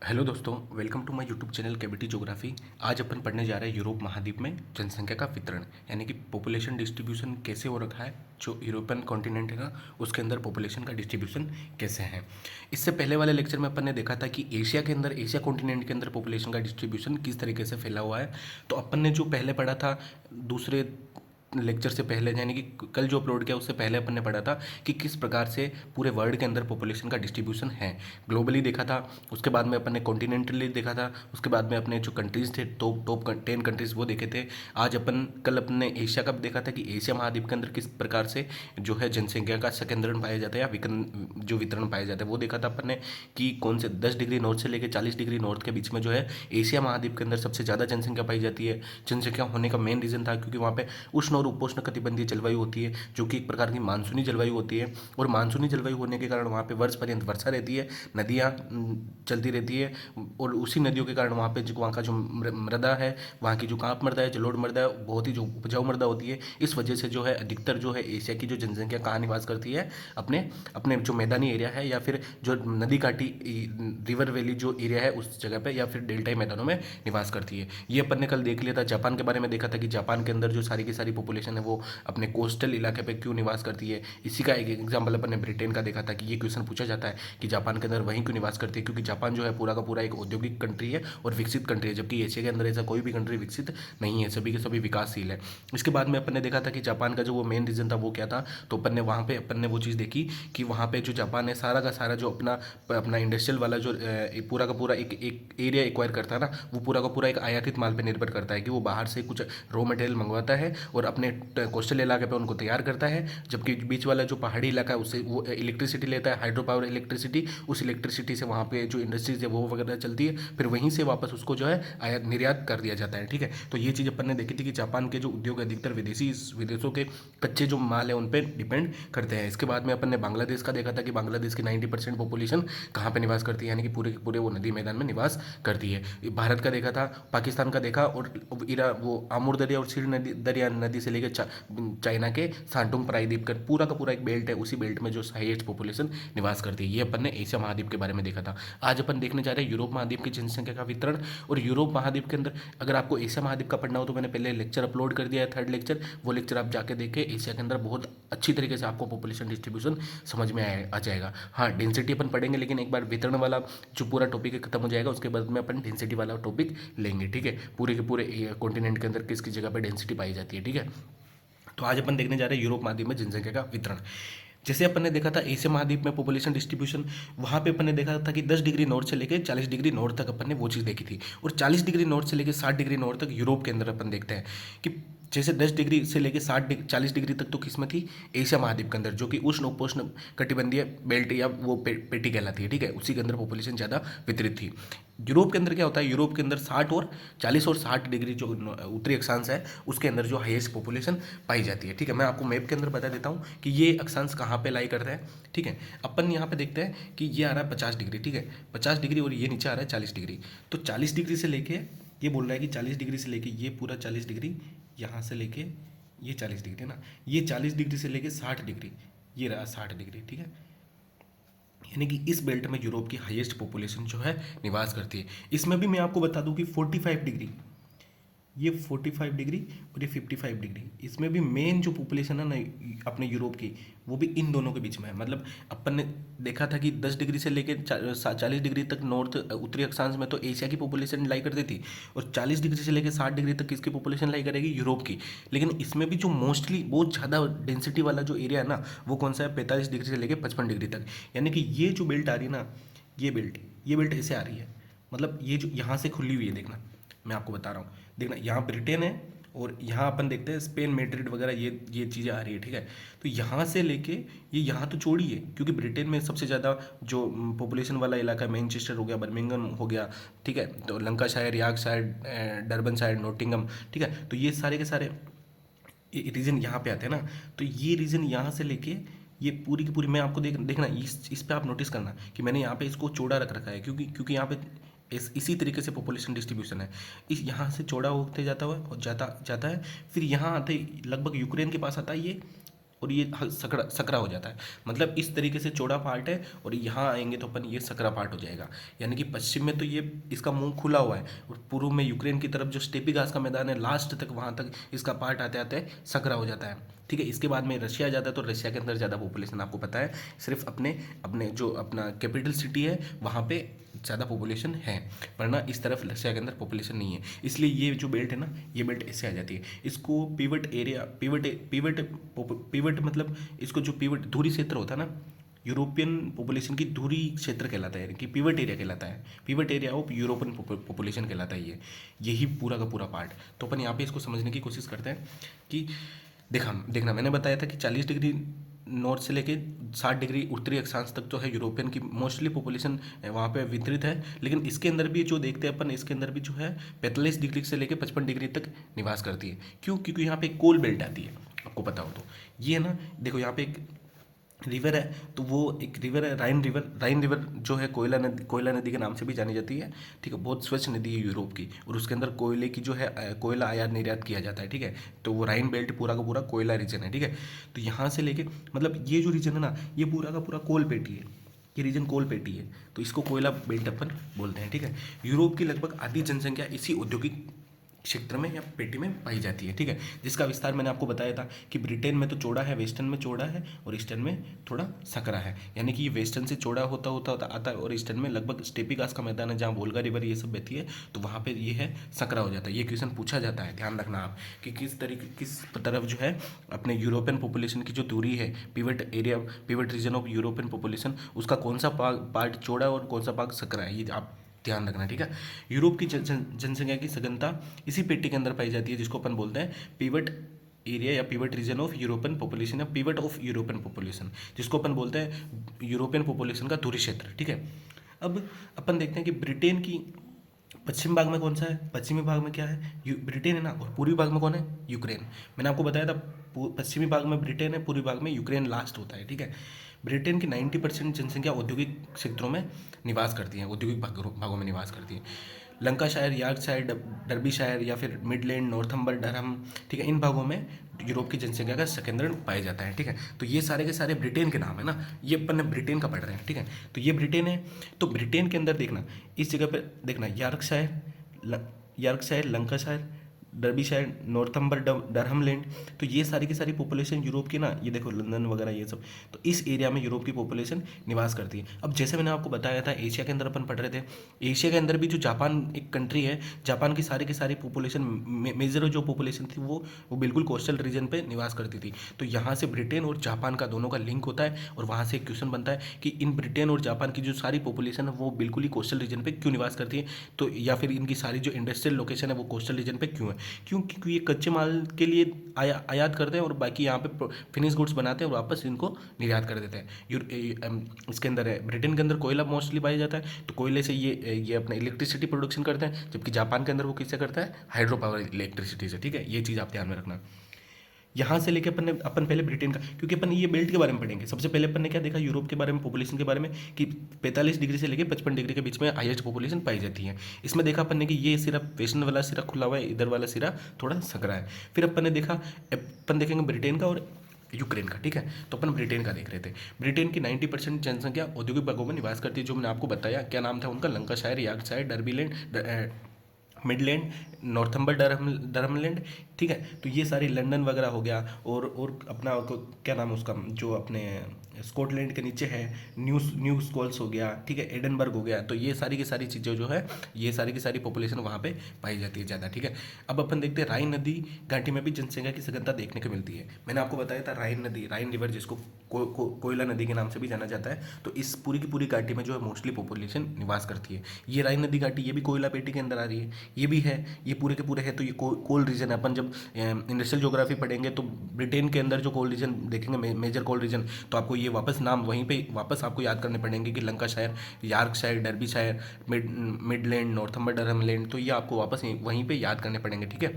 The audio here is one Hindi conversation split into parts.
हेलो दोस्तों, welcome to my YouTube channel KBT geography. आज अपन पढ़ने जा रहे हैं यूरोप महाद्वीप में जनसंख्या का वितरण, यानी कि पॉपुलेशन डिस्ट्रीब्यूशन कैसे हो रखा है। जो यूरोपियन कॉन्टिनेंट है ना, उसके अंदर पॉपुलेशन का डिस्ट्रीब्यूशन कैसे है। इससे पहले वाले लेक्चर में अपन ने देखा था कि एशिया के अंदर, एशिया कॉन्टिनेंट के अंदर पॉपुलेशन का डिस्ट्रीब्यूशन किस तरीके से फैला हुआ है। तो अपन ने जो पहले पढ़ा था दूसरे लेक्चर से पहले, यानी कि कल जो अपलोड किया उससे पहले अपन ने पढ़ा था कि किस प्रकार से पूरे वर्ल्ड के अंदर पॉपुलेशन का डिस्ट्रीब्यूशन है। ग्लोबली देखा था, उसके बाद में अपन ने कॉन्टिनेंटली देखा था, उसके बाद में अपने जो कंट्रीज थे टॉप 10 कंट्रीज वो देखे थे। आज कल अपन ने एशिया का देखा था कि एशिया महाद्वीप के अंदर किस प्रकार से जो है जनसंख्या का संकेंद्रण पाया जाता है या जो वितरण पाया जाता है वो देखा था अपन ने कि कौन से 10 डिग्री नॉर्थ से लेकर 40 डिग्री नॉर्थ के बीच में जो है एशिया महाद्वीप के अंदर सबसे ज़्यादा जनसंख्या पाई जाती है। जनसंख्या होने का मेन रीज़न था क्योंकि वहाँ पे उष्ण और उपोष्ण कटिबंधीय जलवायु होती है, जो कि एक प्रकार की मानसूनी जलवायु होती है। और मानसूनी जलवायु होने के कारण वहाँ पे वर्ष पर्यंत वर्षा रहती है, नदियाँ चलती रहती है, और उसी नदियों के कारण वहाँ पे जो वहाँ का जो मृदा है, वहाँ की जो काप मृदा है, जलोढ़ मृदा है, बहुत ही जो उपजाऊ मृदा होती है। इस वजह से जो है अधिकतर जो है एशिया की जो जनसंख्या कहाँ निवास करती है, अपने अपने जो मैदानी एरिया है या फिर जो नदी काटी रिवर वैली जो एरिया है उस जगह पे या फिर डेल्टाई मैदानों में निवास करती है। ये अपन ने कल देख लिया था। जापान के बारे में देखा था कि जापान के अंदर जो सारी की सारी पॉपुलेशन है वो अपने कोस्टल इलाके पे क्यों निवास करती है। इसी का एक एग्जाम्पल अपन ने ब्रिटेन का देखा था कि ये क्वेश्चन पूछा जाता है कि जापान के अंदर वहीं क्यों निवास करती है, क्योंकि जापान जो है पूरा का पूरा एक औद्योगिक कंट्री है और विकसित कंट्री है, जबकि एशिया के अंदर ऐसा कोई भी कंट्री विकसित नहीं है, सभी के सभी विकासशील है। इसके बाद में अपन ने देखा था कि जापान का जो वो मेन रीजन था वो क्या था। तो अपन ने वहाँ पे अपन ने वो चीज़ देखी कि वहाँ पे जो जापान है सारा का सारा जो अपना अपना इंडस्ट्रियल वाला जो पूरा का पूरा एक एरिया एक्वायर करता है ना, वो पूरा का पूरा एक आयातित माल पे निर्भर करता है कि वो बाहर से कुछ रॉ मटेरियल मंगवाता है और अपने कोस्टल इलाके पे उनको तैयार करता है, जबकि बीच वाला जो पहाड़ी इलाका है उससे वो इलेक्ट्रिसिटी लेता है, हाइड्रो पावर इलेक्ट्रिसिटी। उस इलेक्ट्रिसिटी से वहाँ पे जो इंडस्ट्रीज है वो वगैरह चलती है, फिर वहीं से वापस उसको जो है आयात निर्यात कर दिया जाता है। ठीक है, तो ये चीज़ अपन ने देखी थी कि जापान के जो उद्योग अधिकतर विदेशों के कच्चे जो माल है उन पर डिपेंड करते हैं। इसके बाद में अपन ने बांग्लादेश का देखा था कि बांग्लादेश की 90% पॉपुलेशन कहाँ पर निवास करती है, यानी कि पूरे के पूरे वो नदी मैदान में निवास करती है। भारत का देखा था, पाकिस्तान का देखा, और वो आमूर दरिया और सीर दरिया नदी से लेकर चाइना के सांटुंग प्रायद्वीप का पूरा एक बेल्ट है, उसी बेल्ट में जो हाईएस्ट पॉपुलेशन निवास करती है। ये अपन ने एशिया महाद्वीप के बारे में देखा था। आज अपन देखने जा रहे हैं यूरोप महाद्वीप की जनसंख्या का वितरण। और यूरोप महाद्वीप के अंदर अगर आपको एशिया महाद्वीप का पढ़ना हो तो मैंने पहले लेक्चर अपलोड कर दिया है, थर्ड लेक्चर, वो लेक्चर आप जाके देखें। एशिया के अंदर बहुत अच्छी तरीके से आपको पॉपुलेशन डिस्ट्रीब्यूशन समझ में आ जाएगा। हाँ, डेंसिटी अपन पढ़ेंगे, लेकिन एक बार वितरण वाला जो पूरा टॉपिक है खत्म हो जाएगा उसके बाद में अपन डेंसिटी वाला टॉपिक लेंगे। ठीक है, पूरे के पूरे कॉन्टिनेंट के अंदर किस किस जगह पर डेंसिटी पाई जाती है। ठीक है, तो आज अपन देखने जा रहे हैं यूरोप महाद्वीप में जनसंख्या का वितरण। जैसे अपन ने देखा था एशिया महाद्वीप में पॉपुलेशन डिस्ट्रीब्यूशन, वहाँ पे अपन ने देखा था कि 10 डिग्री नॉर्थ से लेकर 40 डिग्री नॉर्थ तक अपन ने वो चीज़ देखी थी। और 40 डिग्री नॉर्थ से लेकर 60 डिग्री नॉर्थ तक यूरोप के अंदर अपन देखते हैं कि जैसे 10 डिग्री से लेकर 40 डिग्री तक तो किस्मत थी एशिया महाद्वीप के अंदर, जो कि उष्ण उपोष्ण कटिबंधीय बेल्ट या वो पेटी कहलाती है। ठीक है, उसी के अंदर पॉपुलेशन ज़्यादा वितरित थी। यूरोप के अंदर क्या होता है, यूरोप के अंदर 40 और 60 डिग्री जो उत्तरी अक्षांश है उसके अंदर जो हाईएस्ट पॉपुलेशन पाई जाती है। ठीक है, मैं आपको मैप के अंदर बता देता हूँ कि ये अक्षांश कहाँ पे लाई करता है। ठीक है, अपन यहाँ पे देखते हैं कि ये आ रहा है 50 डिग्री। ठीक है, 50 डिग्री, और ये नीचे आ रहा है 40 डिग्री। तो 40 डिग्री से लेके ये बोल रहा है कि 40 डिग्री से लेके ये पूरा 40 डिग्री, यहाँ से लेके ये 40 डिग्री ना, ये 40 डिग्री से लेके 60 डिग्री, ये रहा 60 डिग्री। ठीक है, यानी कि इस बेल्ट में यूरोप की हाईएस्ट पॉपुलेशन जो है निवास करती है। इसमें भी मैं आपको बता दूं कि 45 डिग्री, ये 45 डिग्री और ये 55 डिग्री, इसमें भी मेन जो पॉपुलेशन है ना अपने यूरोप की, वो भी इन दोनों के बीच में है। मतलब अपन ने देखा था कि 10 डिग्री से लेकर 40 डिग्री तक नॉर्थ उत्तरी अक्षांश में तो एशिया की पॉपुलेशन लाई करती थी, और 40 डिग्री से लेकर 60 डिग्री तक किसकी पॉपुलेशन लाई करेगी, यूरोप की। लेकिन इसमें भी जो मोस्टली बहुत ज़्यादा डेंसिटी वाला जो एरिया है ना, वो कौन सा है, 45 डिग्री से लेकर 55 डिग्री तक। यानी कि ये जो बेल्ट आ रही है ना, ये बेल्ट ऐसे आ रही है, मतलब ये जो यहाँ से खुली हुई है, देखना मैं आपको बता रहा हूँ, देखना यहाँ ब्रिटेन है और यहाँ अपन देखते हैं स्पेन, मैड्रिड वगैरह, ये चीज़ें आ रही है। ठीक है, तो यहाँ से लेके ये यहाँ तो चौड़ी है, क्योंकि ब्रिटेन में सबसे ज़्यादा जो पॉपुलेशन वाला इलाका मैनचेस्टर हो गया, बर्मिंघम हो गया। ठीक है, तो लंकाशायर, यॉर्कशायर, डर्बनशायर, नॉटिंघम। ठीक है, तो ये सारे के सारे रीजन यहाँ पे आते हैं ना। तो ये रीजन यहाँ से लेके ये पूरी की पूरी, मैं आपको देखना इस पे आप नोटिस करना कि मैंने यहाँ पे इसको चौड़ा रख रखा है, क्योंकि यहाँ पे इसी तरीके से पॉपुलेशन डिस्ट्रीब्यूशन है। इस यहाँ से चौड़ा होते जाता है और जाता है, फिर यहाँ आते लगभग यूक्रेन के पास आता है ये, और ये सकरा सकरा हो जाता है। मतलब इस तरीके से चौड़ा पार्ट है और यहाँ आएंगे तो अपन ये सकरा पार्ट हो जाएगा। यानी कि पश्चिम में तो ये इसका मुंह खुला हुआ है और पूर्व में यूक्रेन की तरफ जो स्टेपी घास का मैदान है लास्ट तक वहाँ तक इसका पार्ट आते आते सकरा हो जाता है। ठीक है, इसके बाद में रशिया आ जाता है तो रशिया के अंदर ज़्यादा पॉपुलेशन आपको पता है, सिर्फ अपने अपने जो अपना कैपिटल सिटी है वहाँ पे ज़्यादा पॉपुलेशन है, वरना इस तरफ रशिया के अंदर पॉपुलेशन नहीं है। इसलिए ये जो बेल्ट है ना, ये बेल्ट ऐसे आ जाती है। इसको पिवट एरिया, पिवट मतलब इसको जो पिवट धुरी क्षेत्र होता है ना, यूरोपियन पॉपुलेशन की धुरी क्षेत्र कहलाता है, कि पिवट एरिया कहलाता है। Pivot area of European population कहलाता है ये, यही पूरा का पूरा पार्ट। तो अपन यहाँ पे इसको समझने की कोशिश करते हैं कि देखना मैंने बताया था कि 40 डिग्री नॉर्थ से लेके 60 डिग्री उत्तरी अक्षांश तक जो है यूरोपियन की मोस्टली पॉपुलेशन वहाँ पे वितरित है। लेकिन इसके अंदर भी जो देखते हैं अपन, इसके अंदर भी जो है 45 डिग्री से लेके 55 डिग्री तक निवास करती है। क्यों? क्योंकि यहाँ पे एक कोल बेल्ट आती है, आपको पता हो तो। ये है ना, देखो यहाँ पे एक रिवर है, तो वो एक रिवर है राइन रिवर जो है कोयला नदी के नाम से भी जानी जाती है। ठीक है, बहुत स्वच्छ नदी है यूरोप की, और उसके अंदर कोयले की जो है कोयला आयात निर्यात किया जाता है। ठीक है, तो वो राइन बेल्ट पूरा का पूरा कोयला रीजन है। ठीक है, तो यहाँ से लेके मतलब ये जो रीजन है ना, ये पूरा का पूरा कोल पेटी है, ये रीजन कोल पेटी है, तो इसको कोयला बेल्ट अपन बोलते हैं। ठीक है, यूरोप की लगभग आधी जनसंख्या इसी औद्योगिक क्षेत्र में या पेटी में पाई जाती है। ठीक है, जिसका विस्तार मैंने आपको बताया था कि ब्रिटेन में तो चौड़ा है, वेस्टर्न में चौड़ा है और ईस्टर्न में थोड़ा सकरा है। यानी कि ये वेस्टर्न से चौड़ा होता आता है और ईस्टर्न में लगभग स्टेपी घास का मैदान है जहाँ वोल्गा रिवर ये सब बहती है, तो वहाँ पे ये है सकरा हो जाता है। ये क्वेश्चन पूछा जाता है, ध्यान रखना आप कि किस तरफ जो है अपने यूरोपियन पॉपुलेशन की जो दूरी है, pivot region of European population, उसका कौन सा पार्ट चौड़ा और कौन सा पार्ट सकरा है, ये आप ध्यान रखना। ठीक है, यूरोप की जनसंख्या की सघनता इसी पेटी के अंदर पाई जाती है, जिसको अपन बोलते हैं पिवट एरिया या pivot region of European population या पिवट ऑफ यूरोपियन पॉपुलेशन, जिसको अपन बोलते हैं यूरोपियन पॉपुलेशन का धुरी क्षेत्र। ठीक है, अब अपन देखते हैं कि ब्रिटेन की पश्चिम भाग में कौन सा है, पश्चिमी भाग में क्या है, ब्रिटेन है ना, और पूर्वी भाग में कौन है, यूक्रेन। मैंने आपको बताया था पश्चिमी भाग में ब्रिटेन है, पूर्वी भाग में यूक्रेन लास्ट होता है। ठीक है, ब्रिटेन की 90% जनसंख्या औद्योगिक क्षेत्रों में निवास करती है, औद्योगिक भागों में निवास करती है। लंकाशायर, यॉर्कशायर, डर्बीशायर या फिर मिडलैंड, नॉर्थम्बर, डरहम, ठीक है, इन भागों में यूरोप की जनसंख्या का संकेंद्रण पाया जाता है। ठीक है, तो ये सारे के सारे ब्रिटेन के नाम है ना, ये अपन ब्रिटेन का पढ़ रहे हैं। ठीक है, तो ये ब्रिटेन है, तो ब्रिटेन के अंदर देखना, इस जगह पर देखना यॉर्कशायर, लंकाशायर, डर्बीशायर, नॉर्थम्बर, डरहमलैंड, तो ये सारी की सारी पॉपुलेशन यूरोप की ना, ये देखो लंदन वगैरह ये सब, तो इस एरिया में यूरोप की पॉपुलेशन निवास करती है। अब जैसे मैंने आपको बताया था एशिया के अंदर अपन पढ़ रहे थे, एशिया के अंदर भी जो जापान एक कंट्री है, जापान की सारी पॉपुलेशन मेजर जो पॉपुलेशन थी वो बिल्कुल कोस्टल रीजन पे निवास करती थी। तो यहाँ से ब्रिटेन और जापान का दोनों का लिंक होता है और वहाँ से एक क्वेश्चन बनता है कि इन ब्रिटेन और जापान की जो सारी पॉपुलेशन है वो बिल्कुल ही कोस्टल रीजन पे क्यों निवास करती है, तो या फिर इनकी सारी जो इंडस्ट्रियल लोकेशन है वो कोस्टल रीजन पे क्यों है, क्योंकि ये कच्चे माल के लिए आयात करते हैं और बाकी यहाँ पे फिनिश गुड्स बनाते हैं और वापस इनको निर्यात कर देते हैं। इसके अंदर है, ब्रिटेन के अंदर कोयला मोस्टली पाया जाता है, तो कोयले से ये अपना इलेक्ट्रिसिटी प्रोडक्शन करते हैं, जबकि जापान के अंदर वो किससे करता है, हाइड्रो पावर इलेक्ट्रिसिटी से। ठीक है, ये चीज़ आप ध्यान में रखना। यहाँ से लेके अपन पहले ब्रिटेन का, क्योंकि अपन ये बेल्ट के बारे में पढ़ेंगे। सबसे पहले अपन ने क्या देखा यूरोप के बारे में, पॉपुलेशन के बारे में, कि 45 डिग्री से लेके 55 डिग्री के बीच में हाईएस्ट पॉपुलेशन पाई जाती है। इसमें देखा अपन ने कि ये सिरा वेस्टर्न वाला सिरा खुला हुआ है, इधर वाला सिरा थोड़ा सकरा है। फिर अपन ने देखा, अपन देखेंगे ब्रिटेन का और यूक्रेन का। ठीक है, तो अपन ब्रिटेन का देख रहे थे। ब्रिटेन की 90% जनसंख्या औद्योगिक भागों में निवास करती है, जो मैंने आपको बताया, क्या नाम था उनका, लंकाशायर, यॉर्कशायर, डर्बीलैंड, मिडलैंड, नॉर्थम्बर, डरहमलैंड। ठीक है, तो ये सारी लंदन वगैरह हो गया, और अपना क्या नाम है उसका, जो अपने स्कॉटलैंड के नीचे है, न्यू स्कॉल्स हो गया। ठीक है, एडनबर्ग हो गया। तो ये सारी की सारी चीज़ें जो है, ये सारी की सारी पॉपुलेशन वहाँ पे पाई जाती है ज़्यादा। ठीक है, अब अपन देखते हैं राइन नदी घाटी में भी जनसंख्या की सघनता देखने को मिलती है। मैंने आपको बताया था राइन नदी, राइन रिवर, जिसको कोयला नदी के नाम से भी जाना जाता है, तो इस पूरी की पूरी घाटी में जो है मोस्टली पॉपुलेशन निवास करती है। ये राइन नदी घाटी, ये भी कोयला पेटी के अंदर आ रही है, ये भी है, ये पूरे के पूरे है। तो ये कोल रीजन है। अपन जब इंडस्ट्रियल ज्योग्राफी पढ़ेंगे तो ब्रिटेन के अंदर जो कोल रीजन देखेंगे, मेजर कोल रीजन, तो आपको ये वापस नाम वहीं पे वापस आपको याद करने पड़ेंगे कि लंकाशायर, यॉर्कशायर, डर्बीशायर, मिडलैंड, नॉर्थम्बर, डरहमलैंड, तो ये आपको वापस वहीं पे याद करने पड़ेंगे। ठीक है,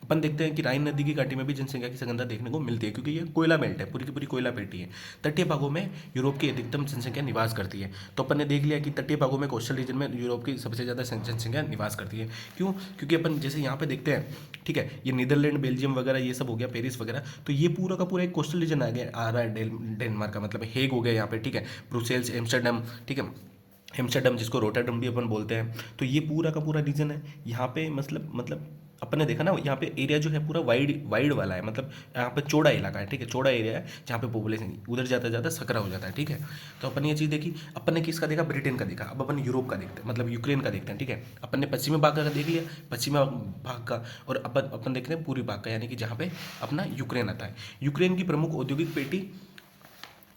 अपन देखते हैं कि राइन नदी की घाटी में भी जनसंख्या की सघनता देखने को मिलती है, क्योंकि ये कोयला बेल्ट है, पूरी की पूरी कोयला पेटी है। तटीय भागों में यूरोप की अधिकतम जनसंख्या निवास करती है। तो अपन ने देख लिया कि तटीय भागों में, कोस्टल रीजन में यूरोप की सबसे ज़्यादा जनसंख्या निवास करती है। क्यों? क्योंकि अपन जैसे यहाँ पे देखते हैं, ठीक है, ये नीदरलैंड, बेल्जियम वगैरह ये सब हो गया, पेरिस वगैरह, तो ये पूरा का पूरा एक कोस्टल रीजन आ रहा है डेनमार्क का, मतलब हेग हो गया यहाँ पे, ठीक है, ब्रुसेल्स, एम्स्टर्डम, ठीक है, एम्स्टर्डम जिसको रोटरडम भी अपन बोलते हैं। तो ये पूरा का पूरा रीजन है यहाँ पे, मतलब अपन ने देखा ना, यहाँ पे एरिया जो है पूरा वाइड वाइड वाला है, मतलब यहाँ पे चौड़ा इलाका है, ठीक है, चौड़ा एरिया है जहाँ पे पॉपुलेशन उधर जाता जाता सकरा हो जाता है, ठीक है। तो अपन ने ये चीज़ देखी। अपन ने किसका देखा? ब्रिटेन का देखा। अब अपन यूरोप का देखते हैं, मतलब यूक्रेन का देखते हैं, ठीक है। अपन ने पश्चिमी भाग का देख लिया, पश्चिमी भाग का, और अपन देखते हैं पूर्वी भाग का, यानी कि जहाँ पे अपना यूक्रेन आता है। यूक्रेन की प्रमुख औद्योगिक पेटी,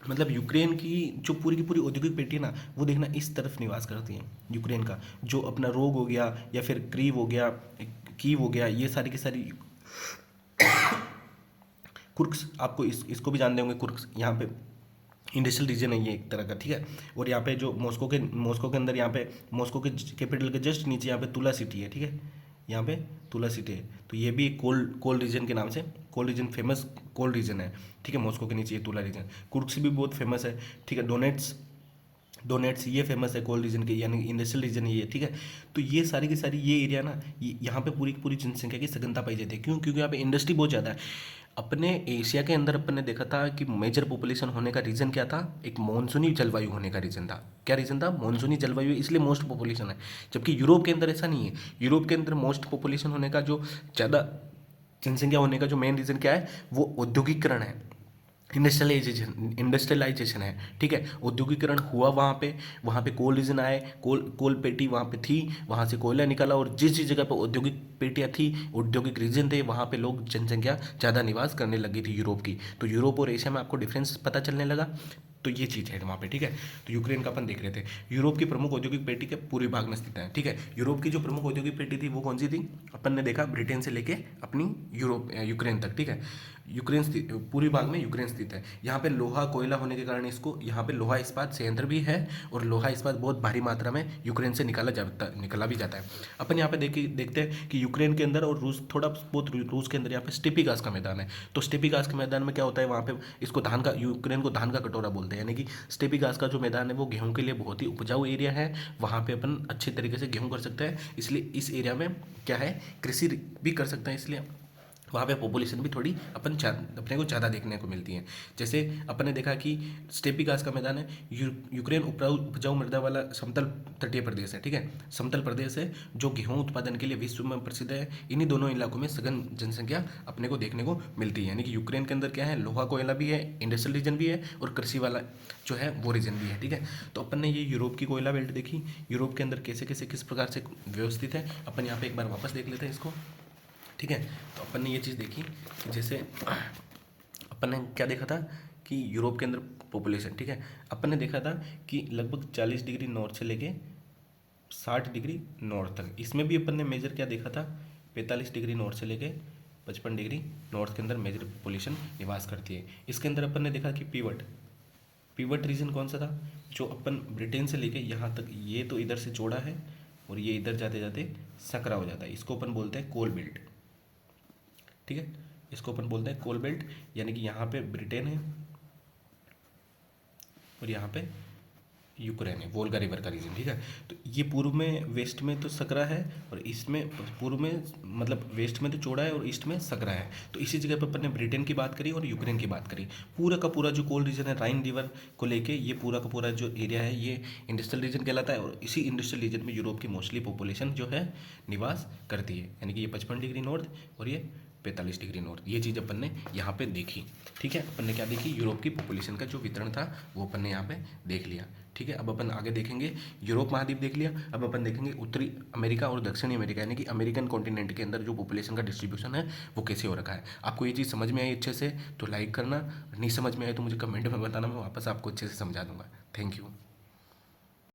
मतलब यूक्रेन की पूरी औद्योगिक पेटी है ना, वो देखना इस तरफ निवास करती है। यूक्रेन का जो अपना रोग हो गया, या फिर क्रीव हो गया, कीव हो गया, ये सारी की सारी, कुर्क्स, आपको इसको भी जानते होंगे, कुर्क्स यहाँ पे इंडस्ट्रियल रीजन है ये एक तरह का, ठीक है। और यहाँ पे जो मॉस्को के अंदर, यहाँ पे मॉस्को के कैपिटल के जस्ट नीचे यहाँ पे तुला सिटी है, ठीक है, यहाँ पे तुला सिटी है। तो ये भी एक कोल्ड रीजन के नाम से, cold region, famous cold region है, ठीक है। मॉस्को के नीचे ये तुला रीजन। कुर्क्स भी बहुत फेमस है, ठीक है। डोनेट्स ये फेमस है कोल्ड रीजन के, यानी इंडस्ट्रियल रीजन है ये, ठीक है। तो ये सारी की सारी ये एरिया ना, यहाँ पे पूरी की पूरी जनसंख्या की सघनता पाई जाती है। क्यों? क्योंकि यहाँ पे इंडस्ट्री बहुत ज़्यादा है। अपने एशिया के अंदर अपन ने देखा था कि मेजर पॉपुलेशन होने का रीज़न क्या था? एक मानसूनी जलवायु होने का रीज़न था। क्या रीज़न था? मानसूनी जलवायु, इसलिए मोस्ट पॉपुलेशन है। जबकि यूरोप के अंदर ऐसा नहीं है। यूरोप के अंदर मोस्ट पॉपुलेशन होने का, जो ज़्यादा जनसंख्या होने का जो मेन रीज़न क्या है, वो औद्योगिकरण है, इंडस्ट्रियलाइजेशन है, ठीक है। औद्योगिकरण हुआ वहाँ पे कोल रीजन आए, कोल पेटी वहाँ पे थी, वहाँ से कोयला निकला, और जिस जिस जगह पे औद्योगिक पेटियाँ थी, औद्योगिक रीजन थे, वहाँ पे लोग जनसंख्या ज़्यादा निवास करने लगी थी यूरोप की। तो यूरोप और एशिया में आपको डिफरेंस पता चलने लगा। तो ये चीज़ है वहाँ पे, ठीक है। तो यूक्रेन का अपन देख रहे थे। यूरोप की प्रमुख औद्योगिक पेटी के पूर्वी भाग में स्थित है, ठीक है। यूरोप की जो प्रमुख औद्योगिक पेटी थी वो कौन सी थी? अपन ने देखा ब्रिटेन से लेके अपनी यूक्रेन तक, ठीक है। यूक्रेन स्थित, पूर्वी भाग में यूक्रेन स्थित है। यहाँ पे लोहा कोयला होने के कारण इसको, यहाँ पे लोहा इस्पात संयंत्र भी है, और लोहा इस्पात बहुत भारी मात्रा में यूक्रेन से निकला भी जाता है। अपन यहाँ पे देखते हैं कि यूक्रेन के अंदर और रूस, थोड़ा बहुत रूस के अंदर यहाँ पे स्टेपी घास का मैदान है। तो स्टेपी घास के मैदान में क्या होता है, वहाँ पे इसको धान का, यूक्रेन को धान का कटोरा बोलते हैं, यानी कि स्टेपी घास का जो मैदान है वो गेहूं के लिए बहुत ही उपजाऊ एरिया है। वहाँ पे अपन अच्छे तरीके से गेहूं कर सकते हैं, इसलिए इस एरिया में क्या है, कृषि भी कर सकते हैं, इसलिए वहाँ पे पॉपुलेशन भी थोड़ी अपने को ज़्यादा देखने को मिलती है। जैसे अपन ने देखा कि स्टेपी घास का मैदान है, यूक्रेन उपजाऊ मृदा वाला समतल तटीय प्रदेश है, ठीक है, समतल प्रदेश है, जो गेहूं उत्पादन के लिए विश्व में प्रसिद्ध है। इन्हीं दोनों इलाकों में सघन जनसंख्या अपने को देखने को मिलती है, यानी कि यूक्रेन के अंदर क्या है, लोहा कोयला भी है, इंडस्ट्रियल रीजन भी है, और कृषि वाला जो है वो रीजन भी है, ठीक है। तो अपन ने ये यूरोप की कोयला बेल्ट देखी, यूरोप के अंदर कैसे कैसे किस प्रकार से व्यवस्थित है। अपन यहाँ पे एक बार वापस देख लेते हैं इसको, ठीक है। तो अपन ने ये चीज़ देखी कि जैसे अपन ने क्या देखा था कि यूरोप के अंदर पॉपुलेशन, ठीक है, अपन ने देखा था कि लगभग 40 डिग्री नॉर्थ से लेके 60 डिग्री नॉर्थ तक, इसमें भी अपन ने मेजर क्या देखा था, 45 डिग्री नॉर्थ से लेके 55 डिग्री नॉर्थ के अंदर मेजर पॉपुलेशन निवास करती है। इसके अंदर अपन ने देखा कि पीवट रीजन कौन सा था, जो अपन ब्रिटेन से लेके यहाँ तक, ये तो इधर से चौड़ा है और ये इधर जाते जाते सकरा हो जाता है, इसको अपन बोलते हैं कोल बेल्ट, ठीक है। इसको अपन बोलते हैं कोल बेल्ट, यानी कि यहाँ पे ब्रिटेन है और यहाँ पे यूक्रेन है, वोल्गा रिवर का रीजन, ठीक है। तो ये पूर्व में, वेस्ट में तो सकरा है, और इसमें पूर्व में, मतलब वेस्ट में तो चौड़ा है और ईस्ट में सकरा है। तो इसी जगह पर अपन ने ब्रिटेन की बात करी और यूक्रेन की बात करी। पूरा का पूरा जो कोल्ड रीजन है राइन रिवर को लेके, ये पूरा का पूरा जो एरिया है ये इंडस्ट्रियल रीजन कहलाता है, और इसी इंडस्ट्रियल रीजन में यूरोप की मोस्टली पॉपुलेशन जो है निवास करती है, यानी कि ये 55 डिग्री नॉर्थ और ये 45 डिग्री नॉर्थ। ये चीज़ अपन ने यहाँ पे देखी, ठीक है। अपन ने क्या देखी, यूरोप की पॉपुलेशन का जो वितरण था वो अपन ने यहाँ पे देख लिया, ठीक है। अब अपन आगे देखेंगे, यूरोप महाद्वीप देख लिया, अब अपन देखेंगे उत्तरी अमेरिका और दक्षिणी अमेरिका, यानी कि अमेरिकन कॉन्टिनेंट के अंदर जो पॉपुलेशन का डिस्ट्रीब्यूशन है वो कैसे हो रखा है। आपको ये चीज़ समझ में आई अच्छे से तो लाइक करना, नहीं समझ में आए तो मुझे कमेंट में बताना, मैं वापस आपको अच्छे से समझा दूंगा। Thank you.